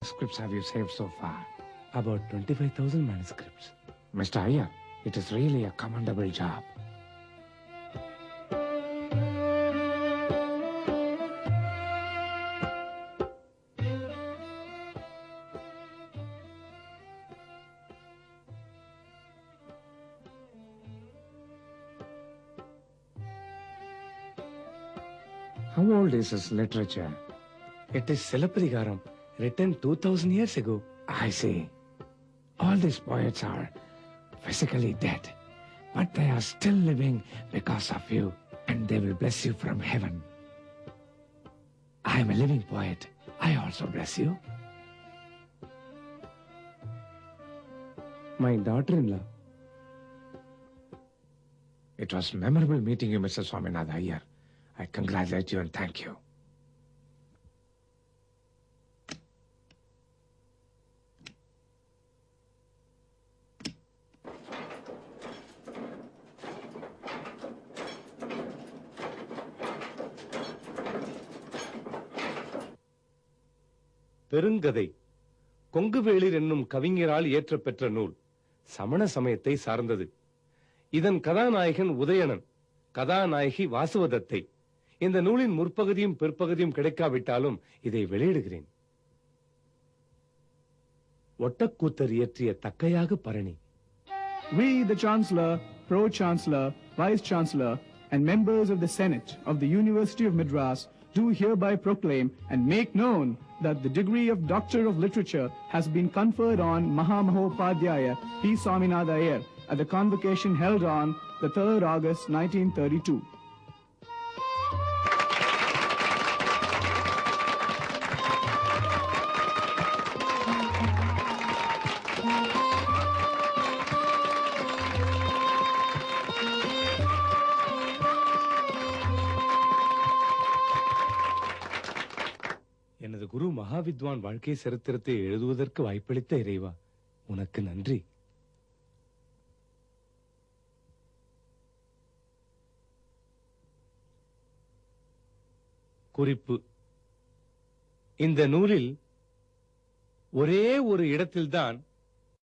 manuscripts have you saved so far? About 25,000 manuscripts. Mr. Iyer, it is really a commendable job. How old is his literature? It is Silappadigaram, written 2000 years ago. I see. All these poets are physically dead, but they are still living because of you, and they will bless you from heaven. I am a living poet. I also bless you. My daughter-in-law. It was memorable meeting you, Mr. Swaminathan Iyer. I congratulate you and thank you. பெருங்கதை கொங்குவேளிர் என்னும் கவிஞரால் இயற்றப்பெற்ற நூல். சமண சமயத்தை சார்ந்தது. இதன் கதாநாயகன் உதயணன், கதாநாயகி வாசுவதத்தை. இந்த நூலின் முற்பகுதியும் பிற்பகுதியும் கிடைக்காவிட்டாலும் இதை வெளியிடுகிறேன். ஒட்டக்கூத்தர் இயற்றிய தக்கையாக Bharani. We, the Chancellor, Pro-Chancellor, Vice-Chancellor, and members of the Senate of the University of Madras do hereby proclaim and make known that the degree of Doctor of Literature has been conferred on Mahamahopadhyaya P. Swaminathan Iyer at the convocation held on the 3rd August 1932. எனது குரு மகாவித்வான் வாழ்க்கை சரித்திரத்தை எழுதுவதற்கு வாய்ப்பளித்த இறைவா, உனக்கு நன்றி. குறிப்பு: இந்த நூலில் ஒரே ஒரு இடத்தில்தான்